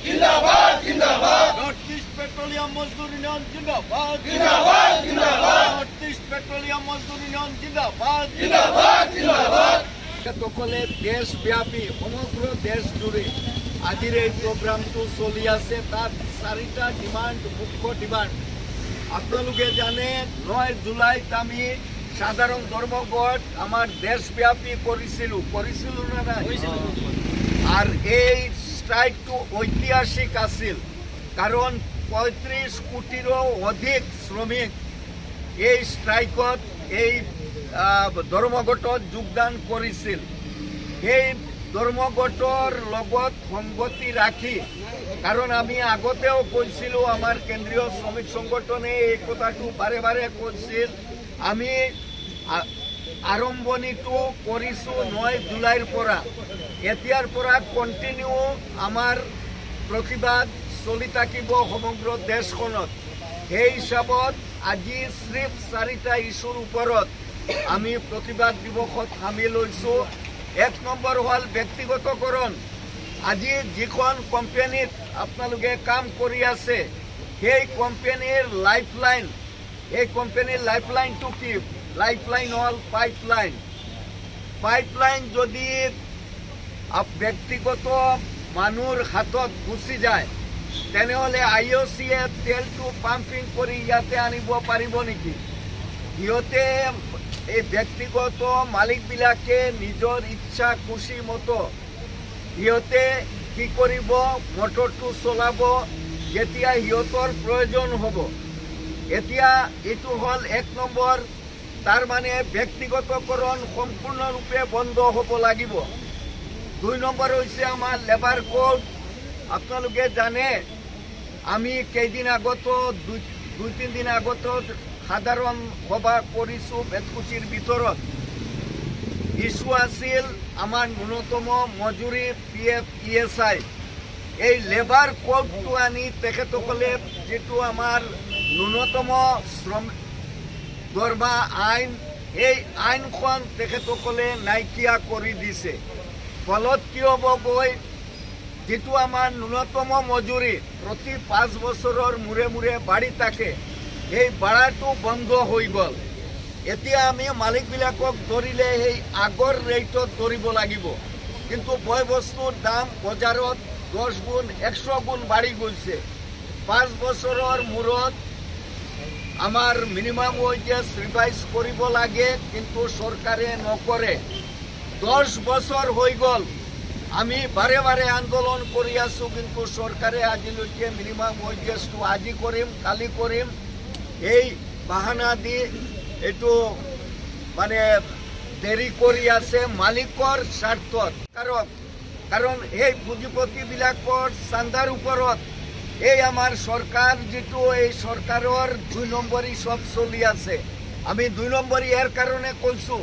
जिंदाबाद जिंदाबाद north east petroleum मजदूर यूनियन जिंदाबाद जिंदाबाद जिंदाबाद नॉर्थ ईस्ट पेट्रोलियम मजदूर यूनियन जिंदाबाद जिंदाबाद जिंदाबाद সকলে দেশব্যাপী সমগ্র দেশ জুড়ে আজির এই প্রোগ্রামটো চলি আছে। তার চারিটা ডিমান্ড, মুখ্য ডিমান্ড আপনালোকে জানে 9 জুলাইত আমি সাধারণ ধর্মঘট আমার দেশব্যাপী করেছিল না নাই? আর এই স্ট্রাইকটো ঐতিহাসিক আছিল, কারণ 35 কোটিরও অধিক শ্রমিক এই স্ট্রাইকত এই ধর্মঘটত যোগদান করেছিল। এই ধৰ্মঘটৰ লগত সংগতি ৰাখি, কাৰণ আমি আগতেও কৈছিলো, আমাৰ কেন্দ্ৰীয় শ্ৰমিক সংগঠনে এই কথাটো বাৰে বাৰে কৈছিল। আমি আৰম্ভণিটো কৰিছো 9 জুলাইৰ পৰা। এতিয়াৰ পৰা কন্টিনিউ আমাৰ প্ৰতিবাদ চলি থাকিব সমগ্ৰ দেশখনত। সেই হিসাবত আজি সিফ 4টা ইস্যুৰ ওপৰত আমি প্ৰতিবাদ দিবসত সামিল হয়েছো। 1 নম্বৰ হল ব্যক্তিগতকৰণ। আজি যিখন কোম্পানীত আপনালোকে কাম কৰি আছে সেই কোম্পানীৰ লাইফলাইন, এই কোম্পানীৰ লাইফলাইনটো কি? লাইফলাইন হল পাইপলাইন। পাইপলাইন যদি ব্যক্তিগত মানুহৰ হাতত গুচি যায়, তেনেহলে IOCয়ে তেলটো পাম্পিং কৰি ইয়াতে আনিব পাৰিব নেকি? সিহঁতে এই ব্যক্তিগত মালিকবিলাকে নিজৰ ইচ্ছা খুশি মতো সিহঁতে কি কৰিব, মটৰটো চলাব যেতিয়া সিহঁতৰ প্ৰয়োজন হ'ব। এতিয়া এইটো হল 1 নম্বৰ। তাৰ মানে ব্যক্তিগতকৰণ সম্পূৰ্ণৰূপে বন্ধ হ'ব লাগিব। 2 নম্বৰ হৈছে আমাৰ লেবাৰ কোড। আপোনালোকে জানে আমি কেইদিন আগত 2-3 দিন আগত সাধারণ সভা করেছো। বেতকুচির ভিতরত ইস্যু আছিল আমার ন্যূনতম মজুরি PF ESI। এই লেবার কোডটো আনি তেখেতসকলে যেটো আমার ন্যূনতম শ্রম দরমা আইন, এই আইনখন তেখেতসকলে নাইকিয়া করে দিছে। ফলত কি হব গৈ, যেটো আমার ন্যূনতম মজুরি প্রতি 5 বছরের মূরে মূরে বাড়ি থাকে, এই ভাড়াটো বন্ধ হয়ে গল। এতিয়া আমি মালিকবিলাকক ধরিলে এই আগর রেটত ধরিব লাগিব, কিন্তু বয় বস্তুর দাম বজারত 10 গুণ 100 গুণ বাড়ি গৈছে। 5 বছরের মূরত আমার মিনিমাম ওয়েজেস রিভাইজ করিব লাগে, কিন্তু সরকারে নকরে। 10 বছর হয়ে গল, আমি বারে বারে আন্দোলন করে আছো, কিন্তু সরকারে আজিলৈকে মিনিমাম ওয়েজেসটো আজি করিম কালি করিম এই বাহানা দি এইটো মানে দেরি কৰি আছে মালিকৰ স্বাৰ্থত। কাৰণ এই পুঁজিপতিবিলাকৰ চান্দাৰ ওপৰত এই আমার সরকার যেটো এই সরকারের 2 নম্বরই সব চলি আছে। আমি 2 নম্বরই এর কারণে কৈছো,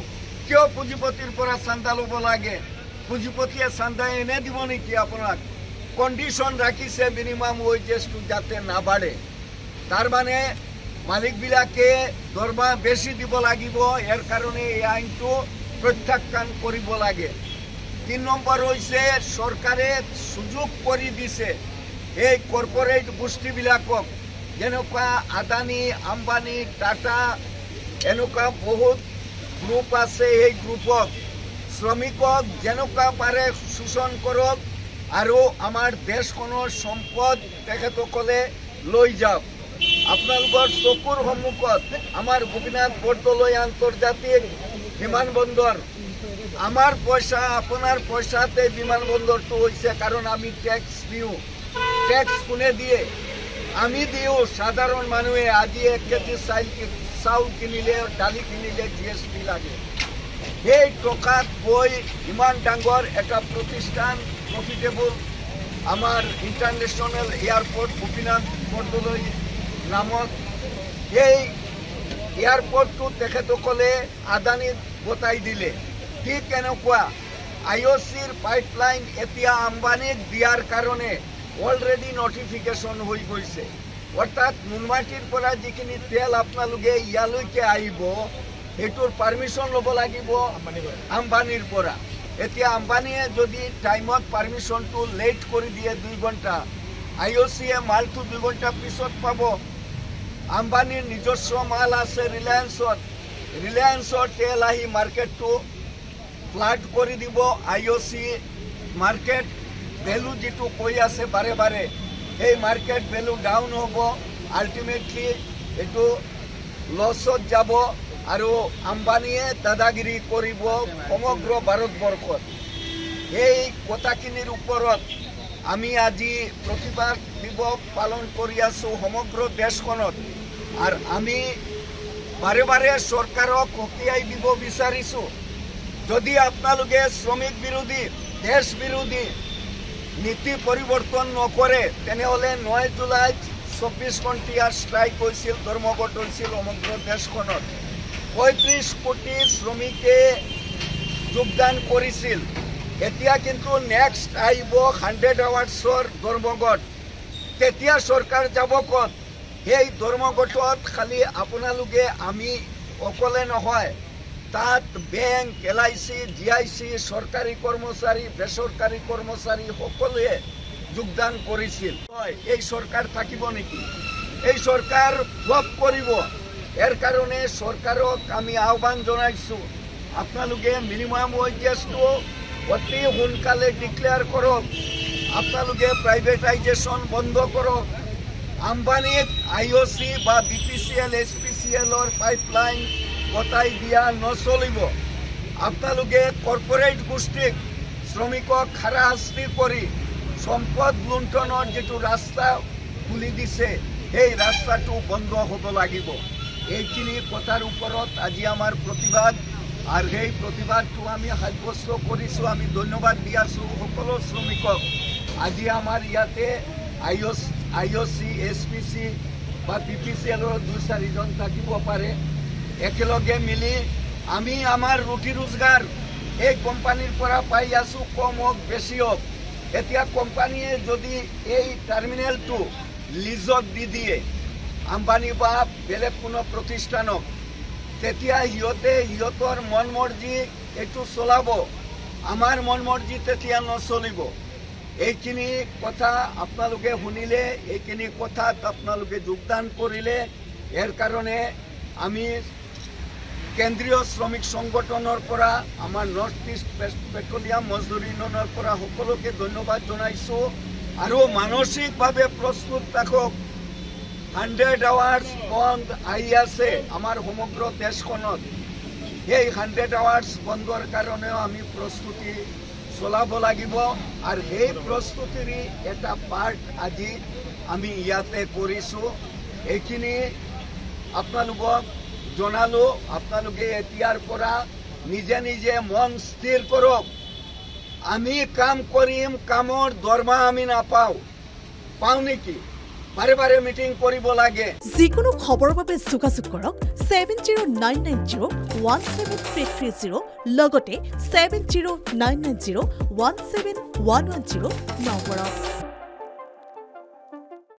কিয় পুঁজিপতির পৰা চান্দা লব লাগে? পুঁজিপতিয়ে চান্দা এনে দিব নেকি? আপনার কন্ডিশন রাখিছে মিনিমাম ওয়েজেসটো যাতে না বাড়ে। তার মানে মালিকবিলাকে দরমা বেশি দিব লাগিব। এর কারণে এই আইনটো প্রত্যাখ্যান করিব লাগে। 3 নম্বর হইছে সরকারে সুযোগ করে দিছে এই কর্পোরেট গোষ্ঠীবিলাকক, যেনেকুৱা আদানি, আম্বানি, টাটা, এনেকুৱা বহুত গ্ৰুপ আছে। এই গ্ৰুপক শ্ৰমিকক যেনেকুৱা পাৰে শোষণ কৰক আৰু আমাৰ দেশখনৰ সম্পদ তেখেতসকলে লৈ যাওক। আপোনালোকৰ চকুৰ সন্মুখত আমাৰ গোপীনাথ বৰদলৈ আন্তর্জাতিক বিমানবন্দর, আমার পয়সা আপনার পয়সাতে বিমানবন্দরটো হয়েছে, কারণ আমি ট্যাক্স দিও। ট্যাক্স কোনে দিয়ে? আমি দিও। সাধারণ মানুষে আজি 1 কেজি চাউল কিনিলে, ডালি কিনিলে GST লাগে। এই টকাত গৈ ইমান ডাঙর একটা প্রতিষ্ঠান প্রফিটেবল আমার ইন্টারন্যাশনাল এয়ারপোর্ট গোপীনাথ বৰদলৈ নামত, এই এয়াৰপোৰ্টটো তেখেতসকলে আদানিত গতাই দিলে। ঠিক এনেকুৱা IOCৰ পাইপলাইন এতিয়া আম্বানিক দিয়াৰ কাৰণে অলৰেডি নোটিফিকেশন হয়ে গৈছে। অৰ্থাৎ নুনমাটিৰ পৰা যিখিনি তেল আপনালোকে ইয়ালৈকে আহিব, সেইটোৰ পাৰমিশন লব লাগিব আম্বানিৰ পৰা। এতিয়া আম্বানিয়ে যদি টাইমত পাৰমিশনটো লেট কৰি দিয়ে 2 ঘণ্টা, IOCয়ে মালটো 2 ঘণ্টা পিছত পাব আম্বানীৰ নিজস্ব মাল আছে ৰিলায়েন্সৰ তেল আহি মাৰ্কেটটো ফ্লাড কৰি দিব IOC মাৰ্কেট ভ্যালু যেটো কৈ আছে বাৰে বাৰে এই মাৰ্কেট ভ্যালু ডাউন হ'ব আলটিমেটলি এটো লছত যাব আৰু আম্বানীয়ে দাদাগিৰি কৰিব সমগ্ৰ ভাৰতবৰ্ষত এই কথাখিনিৰ ওপৰত আমি আজি প্ৰতিবাদ দিৱস পালন কৰি আছো সমগ্ৰ দেশখনত আৰু আমি বাৰে বাৰে চৰকাৰক সকীয়াই দিব বিচাৰিছো যদি আপোনালোকে শ্ৰমিক বিৰোধী দেশ বিৰোধী নীতি পৰিৱৰ্তন নকৰে তেনেহলে 9 জুলাইত 24 ঘণ্টিয়া ষ্ট্ৰাইক হৈছিল ধৰ্মঘট হৈছিল সমগ্ৰ দেশখনত 35 কোটি শ্ৰমিকে যোগদান কৰিছিল এতিয়া কিন্তু নেক্সট আইব 100 আৱাৰ্ছৰ ধৰ্মঘট তেতিয়া চৰকাৰ যাব ক'ত এই ধৰ্মঘটত খালি আপোনালোকে আমি অকলে নহয় তাত বেংক LIC GIC সরকারি কর্মচারী বেসরকারি কর্মচারী সকলে যোগদান করেছিল এই সরকার থাকিব নেকি এই সরকার ফ্লপ করিব এর কারণে সরকারক আমি আহ্বান জানাইছো আপনালোকে মিনিমাম ওয়েজটো অতি সোনকালে ডিক্লেয়ার করক আপনালোকে প্রাইভেটাইজেশন বন্ধ করক আম্বানিক IOC বা BPCL SPCL পাইপলাইন গতাই দিয়া নচলিব আপোনালোকে কর্পোরেট গোষ্ঠীক শ্রমিকক হাৰাশাস্তি কৰি সম্পদ লুণ্ঠনৰ যেটো ৰাস্তা খুলি দিছে এই ৰাস্তাটো বন্ধ হ'ব লাগিব এইখিনি কথাৰ ওপৰত আজি আমাৰ প্ৰতিবাদ আৰু এই প্ৰতিবাদটো আমি সাব্যস্ত কৰিছো আমি ধন্যবাদ দি আছো সকলো শ্ৰমিকক আজি আমাৰ ইয়াতে IOC SPC বা BPCL 2-4 জন থাকিব পাৰে একেলগে মিলি আমি আমাৰ ৰুটি ৰোজগাৰ এই কোম্পানীৰ পৰা পাই আছো কম হোক বেছি হোক এতিয়া কোম্পানীয়ে যদি এই টাৰ্মিনেলটো লিজত দি দিয়ে আম্বানী বা বেলেগ কোনো প্ৰতিষ্ঠানক তেতিয়া সিহঁতৰ মন মৰ্জি এইটো চলাব আমাৰ মন মৰ্জি তেতিয়া নচলিব এইখিনি কথা আপোনালোকে শুনিলে এইখিনি কথাত আপোনালোকে যোগদান কৰিলে এৰ কাৰণে আমি কেন্দ্ৰীয় শ্ৰমিক সংগঠনেৰ পৰা আমাৰ নৰ্থ ইস্ট পেট্ৰোলিয়াম মজদুৰ ইউনিয়নেৰ পৰা সকলকে ধন্যবাদ জানাইছো আর মানসিকভাবে প্রস্তুত থাকক 100 আওয়ার্স বন্ধ আহি আছে আমার সমগ্র দেশখনত এই 100 আওয়ার্স বন্ধর কারণেও আমি প্রস্তুতি চলাব লাগিব আর এই প্রস্তুতির এটা পার্ট আজি আমি ইয়াতে কৰিছো এইখিনি আপোনালোকক জনালো আপোনালোকে এতিয়াৰ পৰা নিজে নিজে মন স্থিৰ কৰক আমি কাম কৰিম কামৰ দৰমহা আমি নাপাও পাও নেকি বাৰে বাৰে মিটিং কৰিব লাগে যিকোনো খবৰৰ বাবে যোগাযোগ কৰক 7099017330 লগতে 7099017110 নম্বৰত